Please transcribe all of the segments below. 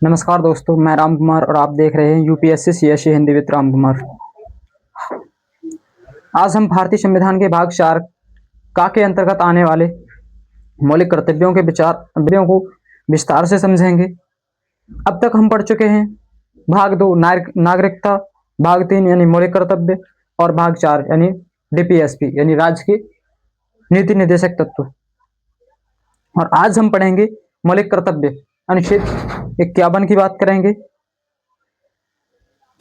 नमस्कार दोस्तों, मैं राम कुमार और आप देख रहे हैं UPSC CSC Hindi with Ram Kumar. आज हम भारतीय संविधान के भाग 4 का के अंतर्गत आने वाले मौलिक कर्तव्यों के विचारों को विस्तार से समझेंगे। अब तक हम पढ़ चुके हैं भाग 2 नागरिकता, भाग 3 यानी मौलिक कर्तव्य और भाग 4 यानी डीपीएसपी यानी राज्य के नीति निर्देशक तत्व। और आज हम पढ़ेंगे मौलिक कर्तव्य अनुच्छेद 51 की बात करेंगे,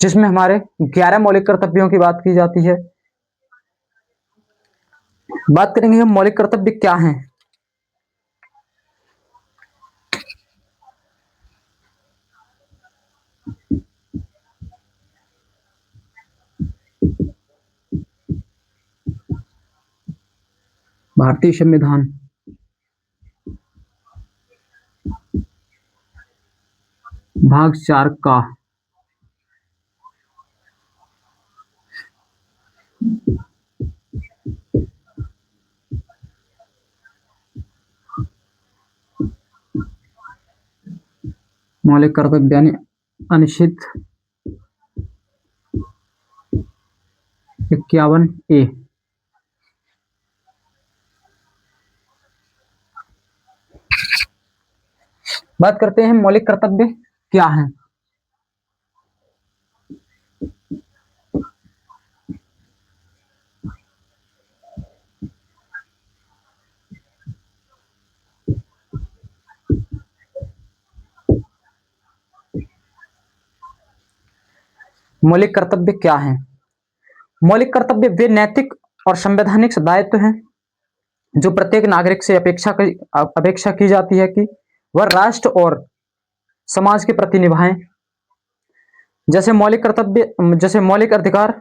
जिसमें हमारे 11 मौलिक कर्तव्यों की बात की जाती है। बात करेंगे हम मौलिक कर्तव्य क्या हैं। भारतीय संविधान भाग 4 का मौलिक कर्तव्य यानी अनुच्छेद 51A। बात करते हैं मौलिक कर्तव्य क्या है। मौलिक कर्तव्य क्या है? मौलिक कर्तव्य वे नैतिक और संवैधानिक दायित्व हैं जो प्रत्येक नागरिक से अपेक्षा की जाती है कि वह राष्ट्र और समाज के प्रति निभाएं। जैसे मौलिक अधिकार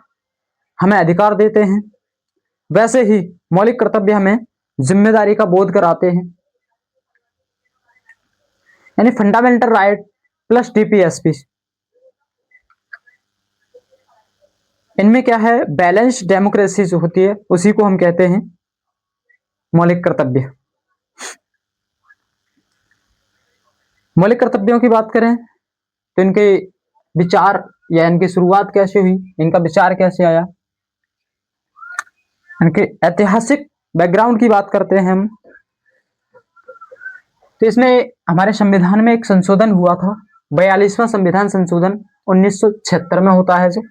हमें अधिकार देते हैं, वैसे ही मौलिक कर्तव्य हमें जिम्मेदारी का बोध कराते हैं। यानी फंडामेंटल राइट प्लस डीपीएसपी, इनमें क्या है, बैलेंस डेमोक्रेसी जो होती है उसी को हम कहते हैं मौलिक कर्तव्य। मौलिक कर्तव्यों की बात करें तो इनके विचार या इनकी शुरुआत कैसे हुई, इनका विचार कैसे आया, इनके ऐतिहासिक बैकग्राउंड की बात करते हैं हम। तो इसमें हमारे संविधान में एक संशोधन हुआ था, 42वां संविधान संशोधन 1976 में होता है जो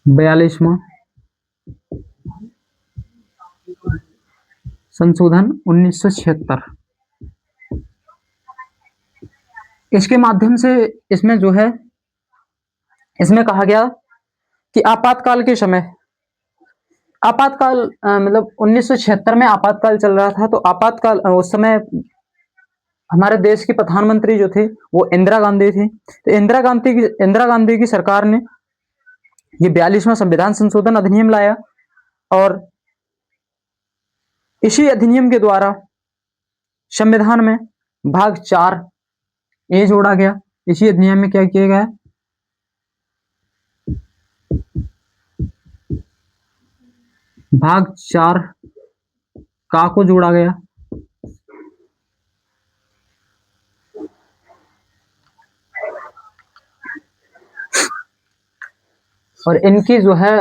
42वां संशोधन 1976। इसके माध्यम से इसमें जो है, इसमें कहा गया कि आपातकाल के समय, मतलब 1976 में आपातकाल चल रहा था। तो आपातकाल उस समय हमारे देश की प्रधानमंत्री जो थे वो इंदिरा गांधी थी। तो इंदिरा गांधी की सरकार ने ये 42वां संविधान संशोधन अधिनियम लाया और इसी अधिनियम के द्वारा संविधान में भाग 4A जोड़ा गया। इसी अधिनियम में क्या किया गया, भाग 4 का को जोड़ा गया। और इनकी जो है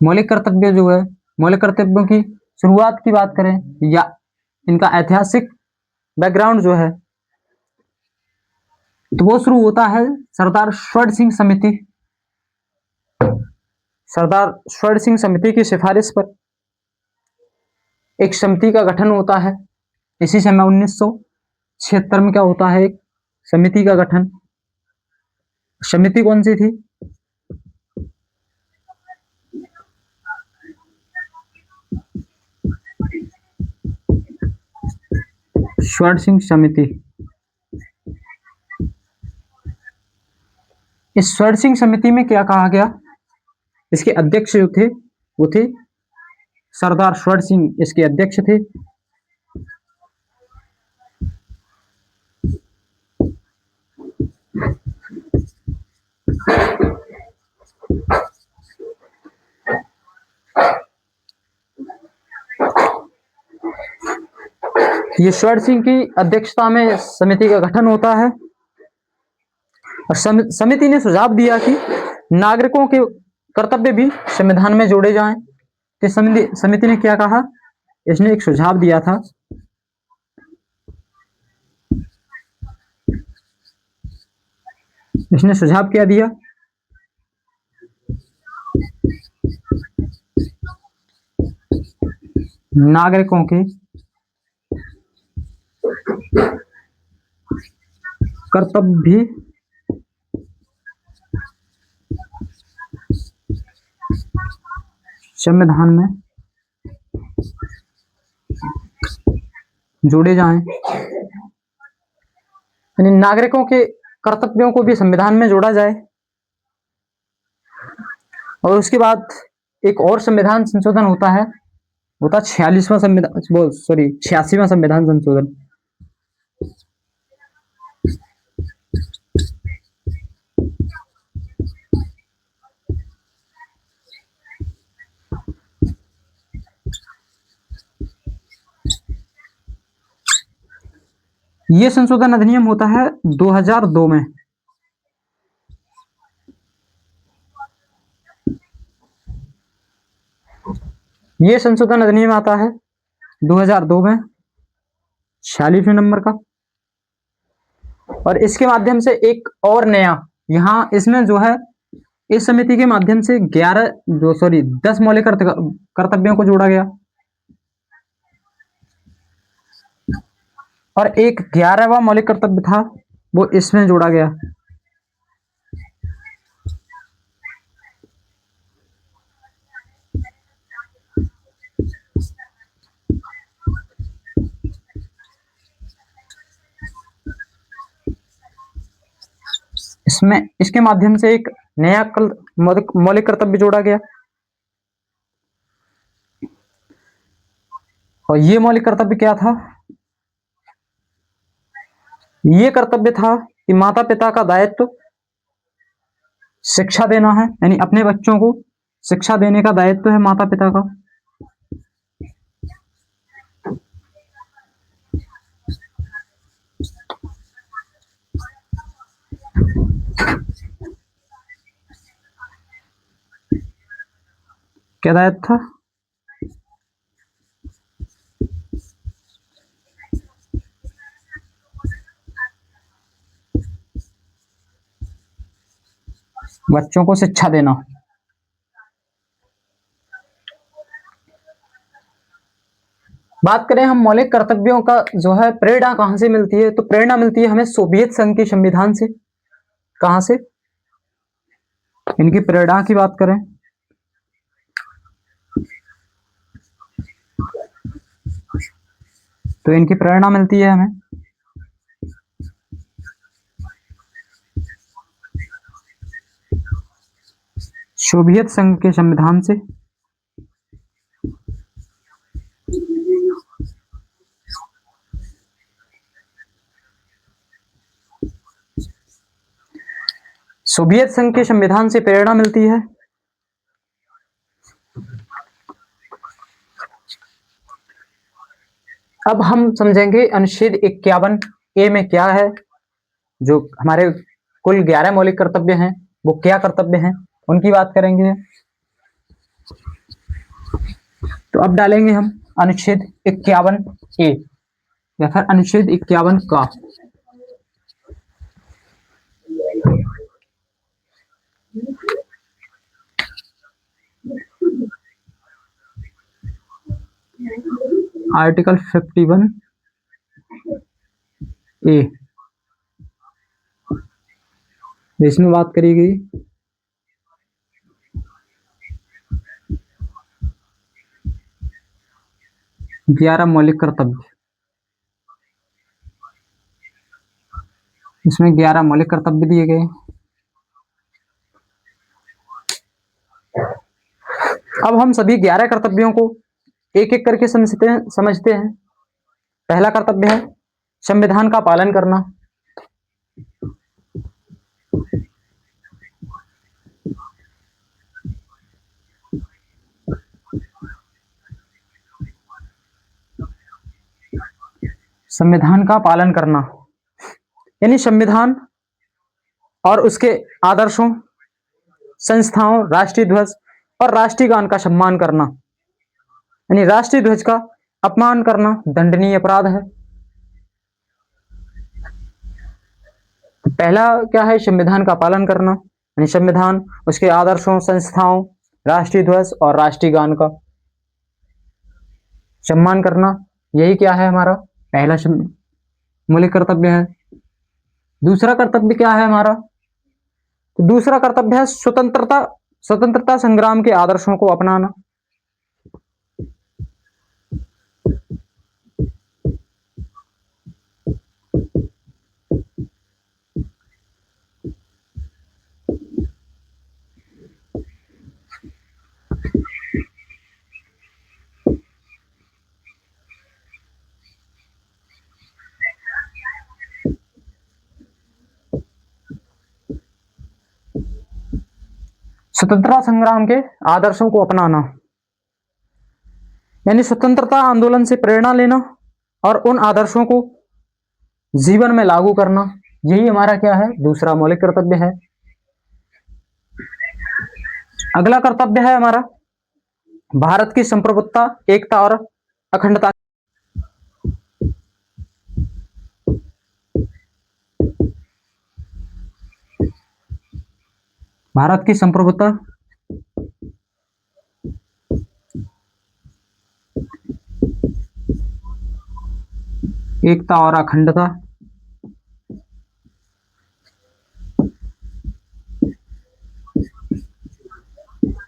मौलिक कर्तव्य जो है, मौलिक कर्तव्यों की शुरुआत की बात करें या इनका ऐतिहासिक बैकग्राउंड जो है, तो वो शुरू होता है सरदार स्वर्ण सिंह समिति की सिफारिश पर एक समिति का गठन होता है। इसी समय 1976 में क्या होता है, एक समिति का गठन। समिति कौन सी थी, स्वर्ण सिंह समिति। इस स्वर्ण सिंह समिति में क्या कहा गया, इसके अध्यक्ष जो थे वो थे सरदार स्वर्ण सिंह, इसके अध्यक्ष थे। ईश्वर सिंह की अध्यक्षता में समिति का गठन होता है और समिति ने सुझाव दिया कि नागरिकों के कर्तव्य भी संविधान में जोड़े जाएं। तो समिति ने क्या कहा, इसने एक सुझाव दिया था। इसने सुझाव क्या दिया, नागरिकों के कर्तव्य भी संविधान में जोड़े जाएं। यानी नागरिकों के कर्तव्यों को भी संविधान में जोड़ा जाए। और उसके बाद एक और संविधान संशोधन होता है, वो था 46वां संविधान, 86वां संविधान संशोधन। ये संशोधन अधिनियम होता है 2002 में। ये संशोधन अधिनियम आता है 2002 में, 46वें नंबर का। और इसके माध्यम से एक और नया, यहाँ इसमें जो है इस समिति के माध्यम से 10 मौलिक कर्तव्यों को जोड़ा गया और एक 11वां मौलिक कर्तव्य था, वो इसमें जोड़ा गया। इसमें इसके माध्यम से एक नया मौलिक कर्तव्य जोड़ा गया और ये मौलिक कर्तव्य क्या था, ये कर्तव्य था कि माता पिता का दायित्व शिक्षा देना है, यानी अपने बच्चों को शिक्षा देने का दायित्व है माता पिता का। क्या दायित्व था, बच्चों को शिक्षा देना। बात करें हम मौलिक कर्तव्यों का जो है प्रेरणा कहां से मिलती है, तो प्रेरणा मिलती है हमें सोवियत संघ के संविधान से। कहां से, इनकी प्रेरणा की बात करें तो इनकी प्रेरणा मिलती है हमें सोवियत संघ के संविधान से। सोवियत संघ के संविधान से प्रेरणा मिलती है। अब हम समझेंगे अनुच्छेद 51A में क्या है, जो हमारे कुल 11 मौलिक कर्तव्य हैं, वो क्या कर्तव्य हैं, उनकी बात करेंगे। तो अब डालेंगे हम अनुच्छेद 51A या फिर अनुच्छेद 51 का। आर्टिकल 51A, इसमें बात करी गई 11 मौलिक कर्तव्य। इसमें 11 मौलिक कर्तव्य दिए गए। अब हम सभी 11 कर्तव्यों को एक एक करके समझते हैं। पहला कर्तव्य है संविधान का पालन करना। संविधान का पालन करना, यानी संविधान और उसके आदर्शों, संस्थाओं, राष्ट्रीय ध्वज और राष्ट्रीय गान का सम्मान करना, यानी राष्ट्रीय ध्वज का अपमान करना दंडनीय अपराध है। तो पहला क्या है, संविधान का पालन करना, यानी संविधान, उसके आदर्शों, संस्थाओं, राष्ट्रीय ध्वज और राष्ट्रीय गान का सम्मान करना, यही क्या है हमारा पहला मौलिक कर्तव्य है। दूसरा कर्तव्य क्या है हमारा, तो दूसरा कर्तव्य है स्वतंत्रता संग्राम के आदर्शों को अपनाना। स्वतंत्रता संग्राम के आदर्शों को अपनाना, यानी स्वतंत्रता आंदोलन से प्रेरणा लेना और उन आदर्शों को जीवन में लागू करना, यही हमारा क्या है, दूसरा मौलिक कर्तव्य है। अगला कर्तव्य है हमारा भारत की संप्रभुता, एकता और अखंडता। भारत की संप्रभुता, एकता और अखंडता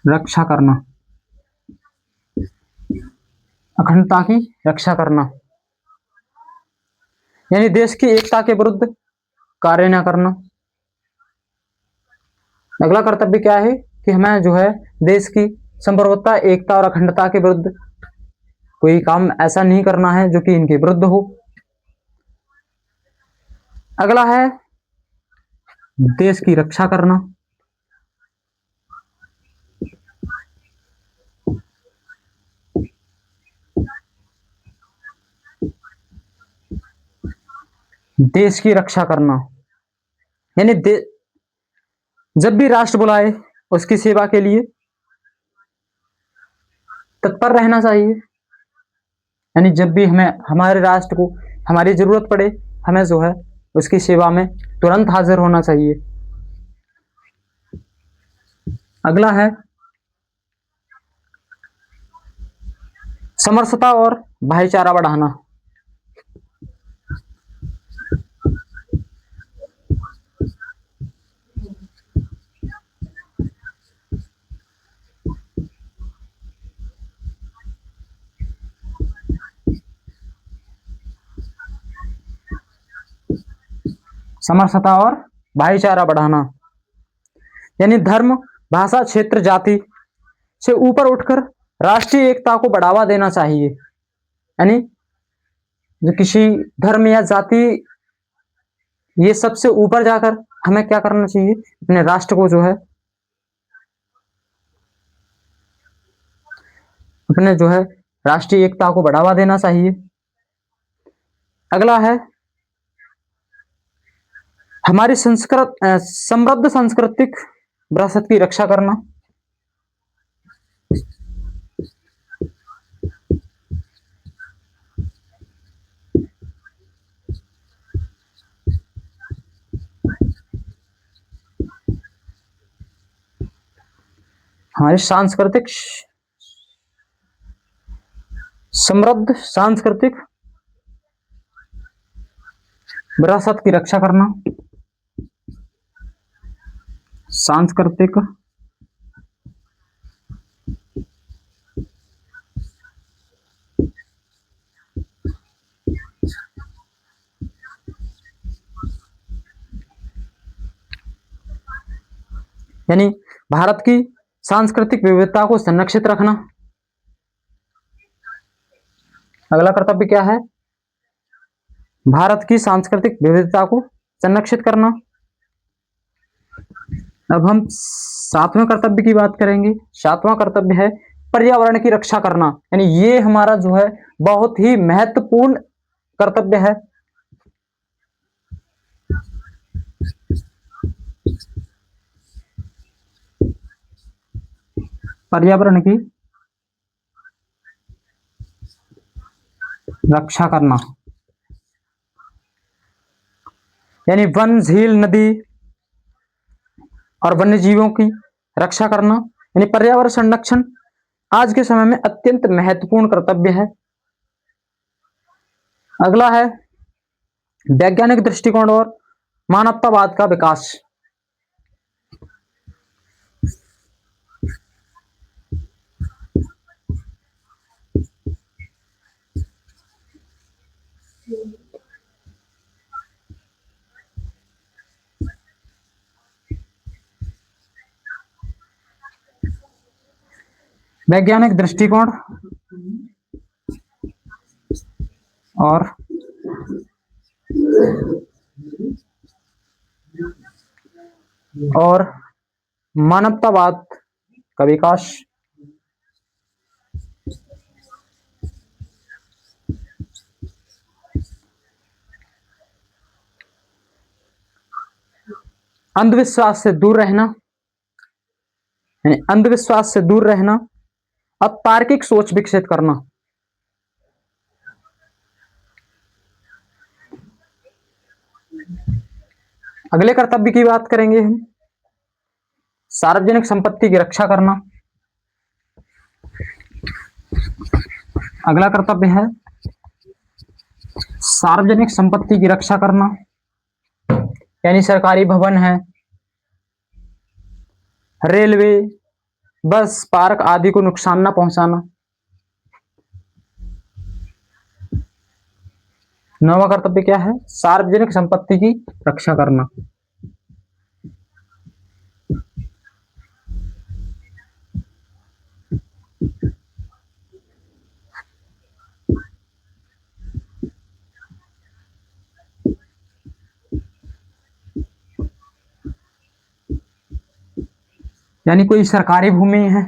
रक्षा करना, अखंडता की रक्षा करना, यानी देश की एकता के विरुद्ध कार्य न करना। अगला कर्तव्य क्या है कि हमें जो है देश की संप्रभुता, एकता और अखंडता के विरुद्ध कोई काम ऐसा नहीं करना है जो कि इनके विरुद्ध हो। अगला है देश की रक्षा करना, देश की रक्षा करना, यानी जब भी राष्ट्र बुलाए उसकी सेवा के लिए तत्पर रहना चाहिए, यानी जब भी हमें हमारे राष्ट्र को हमारी जरूरत पड़े, हमें जो है उसकी सेवा में तुरंत हाजिर होना चाहिए। अगला है समरसता और भाईचारा बढ़ाना, समरसता और भाईचारा बढ़ाना, यानी धर्म, भाषा, क्षेत्र, जाति से ऊपर उठकर राष्ट्रीय एकता को बढ़ावा देना चाहिए, यानी जो किसी धर्म या जाति, ये सबसे ऊपर जाकर हमें क्या करना चाहिए, अपने राष्ट्र को जो है अपने जो है राष्ट्रीय एकता को बढ़ावा देना चाहिए। अगला है हमारी समृद्ध सांस्कृतिक विरासत की रक्षा करना, हमारी समृद्ध सांस्कृतिक विरासत की रक्षा करना, सांस्कृतिक यानी भारत की सांस्कृतिक विविधता को संरक्षित रखना। अगला कर्तव्य क्या है, भारत की सांस्कृतिक विविधता को संरक्षित करना। अब हम सातवें कर्तव्य की बात करेंगे। सातवां कर्तव्य है पर्यावरण की रक्षा करना, यानी ये हमारा जो है बहुत ही महत्वपूर्ण कर्तव्य है। पर्यावरण की रक्षा करना, यानी वन, झील, नदी और वन्य जीवों की रक्षा करना, यानी पर्यावरण संरक्षण आज के समय में अत्यंत महत्वपूर्ण कर्तव्य है। अगला है वैज्ञानिक दृष्टिकोण और मानवतावाद का विकास। वैज्ञानिक दृष्टिकोण और मानवतावाद का विकास। अंधविश्वास से दूर रहना, यानी अंधविश्वास से दूर रहना और तार्किक सोच विकसित करना। अगले कर्तव्य की बात करेंगे हम, सार्वजनिक संपत्ति की रक्षा करना। अगला कर्तव्य है सार्वजनिक संपत्ति की रक्षा करना, यानी सरकारी भवन है, रेलवे, बस, पार्क आदि को नुकसान न पहुंचाना। नौवां कर्तव्य क्या है? सार्वजनिक संपत्ति की रक्षा करना। यानी कोई सरकारी भूमि है,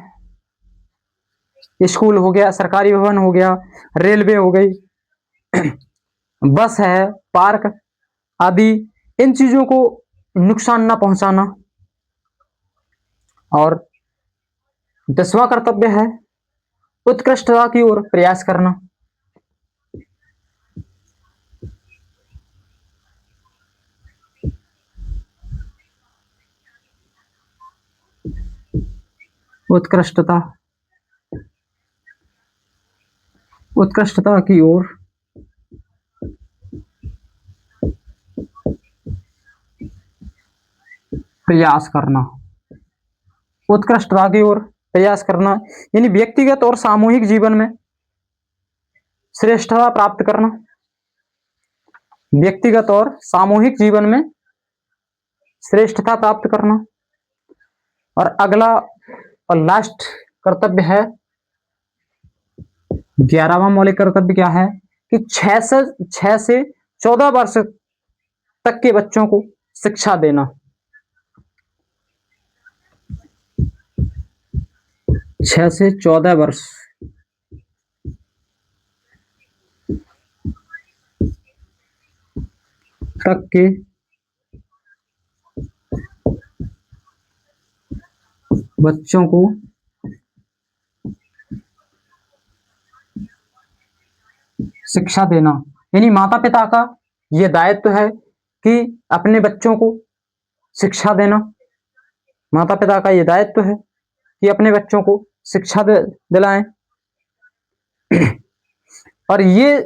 स्कूल हो गया, सरकारी भवन हो गया, रेलवे हो गई, बस है, पार्क आदि, इन चीजों को नुकसान ना पहुंचाना। और 10वां कर्तव्य है उत्कृष्टता की ओर प्रयास करना। उत्कृष्टता की ओर प्रयास करना। उत्कृष्टता की ओर प्रयास करना यानी व्यक्तिगत और सामूहिक जीवन में श्रेष्ठता प्राप्त करना। व्यक्तिगत और सामूहिक जीवन में श्रेष्ठता प्राप्त करना। और अगला और लास्ट कर्तव्य है, 11वां मौलिक कर्तव्य क्या है कि 6 से 14 वर्ष तक के बच्चों को शिक्षा देना। 6 से 14 वर्ष तक के बच्चों को शिक्षा देना। यानी माता पिता का यह दायित्व है कि अपने बच्चों को शिक्षा देना। माता पिता का यह दायित्व है कि अपने बच्चों को शिक्षा दिलाएं। और ये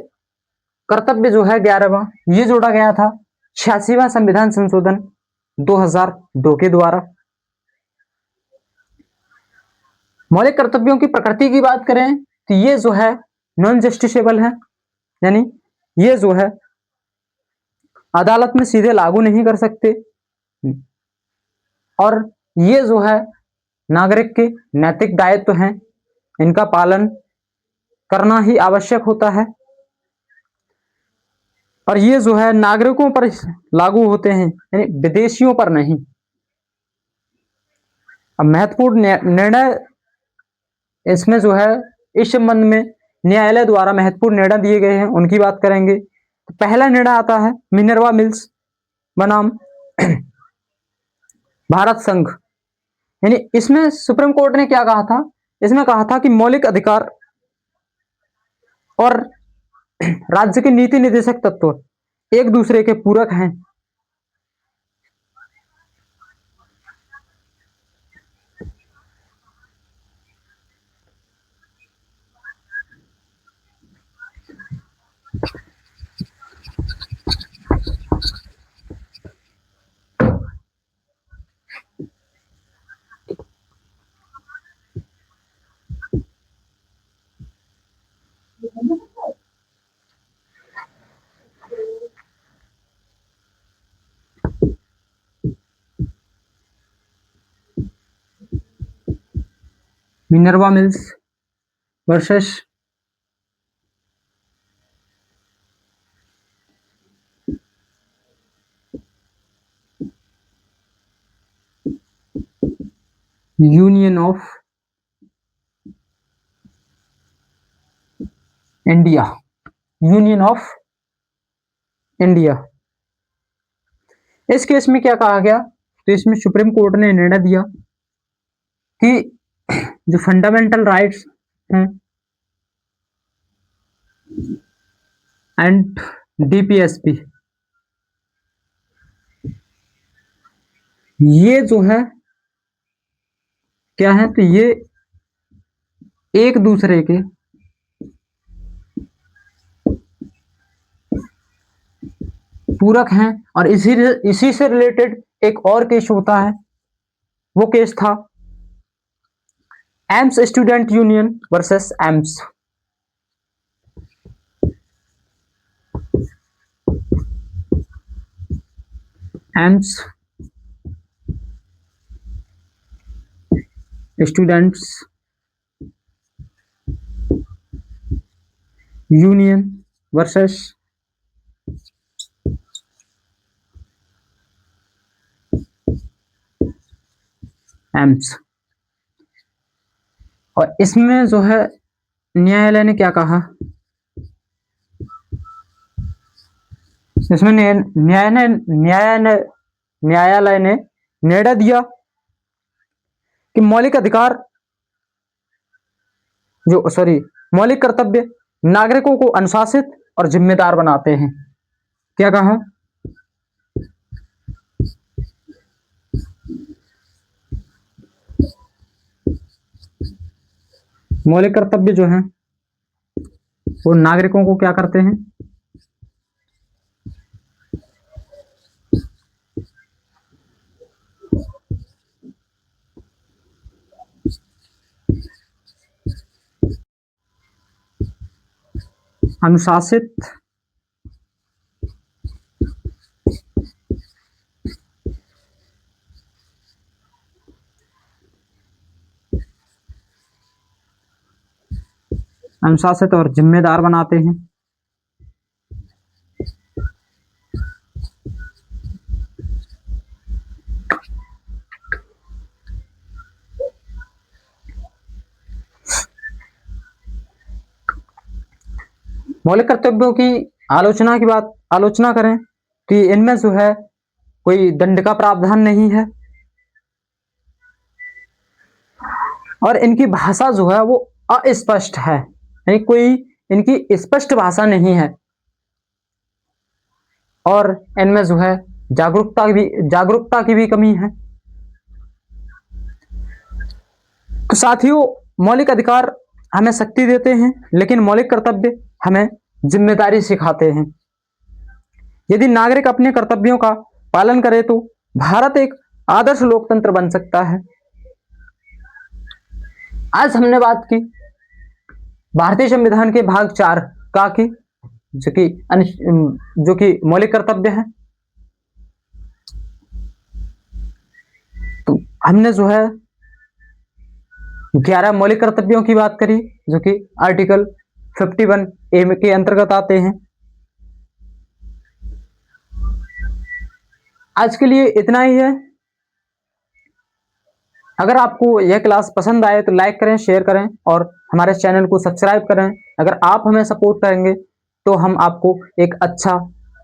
कर्तव्य जो है 11वां, ये जोड़ा गया था 86वां संविधान संशोधन 2002 के द्वारा। मौलिक कर्तव्यों की प्रकृति की बात करें तो ये जो है नॉन जस्टिसेबल है, यानी ये जो है अदालत में सीधे लागू नहीं कर सकते। और ये जो है नागरिक के नैतिक दायित्व हैं, इनका पालन करना ही आवश्यक होता है। और ये जो है नागरिकों पर लागू होते हैं, यानी विदेशियों पर नहीं। अब महत्वपूर्ण निर्णय इसमें जो है इस संबंध में न्यायालय द्वारा महत्वपूर्ण निर्णय दिए गए हैं, उनकी बात करेंगे। पहला निर्णय आता है मिनर्वा मिल्स बनाम भारत संघ। यानी इसमें सुप्रीम कोर्ट ने क्या कहा था, इसमें कहा था कि मौलिक अधिकार और राज्य के नीति निर्देशक तत्व एक दूसरे के पूरक हैं। Minerva mills versus union of India, union of India. इस केस में क्या कहा गया, तो इसमें सुप्रीम कोर्ट ने निर्णय दिया कि जो फंडामेंटल राइट्स हैं एंड डीपीएसपी, ये जो है क्या है, तो ये एक दूसरे के पूरक हैं। और इसी से रिलेटेड एक और केस होता है, वो केस था AIIMS student union versus AIIMS. AIIMS students union versus AIIMS. और इसमें जो है न्यायालय ने क्या कहा, इसमें न्यायालय ने निर्णय दिया कि मौलिक अधिकार मौलिक कर्तव्य नागरिकों को अनुशासित और जिम्मेदार बनाते हैं। क्या कहा, मौलिक कर्तव्य जो हैं वो नागरिकों को क्या करते हैं, अनुशासित और जिम्मेदार बनाते हैं। मौलिक कर्तव्यों की आलोचना करें तो इनमें जो है कोई दंड का प्रावधान नहीं है और इनकी भाषा जो है वो अस्पष्ट है, यानी कोई इनकी स्पष्ट भाषा नहीं है। और इनमें जो है जागरूकता की भी कमी है। तो साथियों, मौलिक अधिकार हमें शक्ति देते हैं, लेकिन मौलिक कर्तव्य हमें जिम्मेदारी सिखाते हैं। यदि नागरिक अपने कर्तव्यों का पालन करे तो भारत एक आदर्श लोकतंत्र बन सकता है। आज हमने बात की भारतीय संविधान के भाग 4 का की, जो कि मौलिक कर्तव्य है। तो हमने जो है 11 मौलिक कर्तव्यों की बात करी, जो कि आर्टिकल 51A के अंतर्गत आते हैं। आज के लिए इतना ही है। अगर आपको यह क्लास पसंद आए तो लाइक करें, शेयर करें और हमारे चैनल को सब्सक्राइब करें। अगर आप हमें सपोर्ट करेंगे तो हम आपको एक अच्छा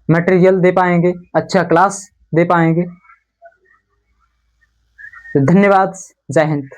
मटेरियल दे पाएंगे, अच्छा क्लास दे पाएंगे। तो धन्यवाद, जय हिंद।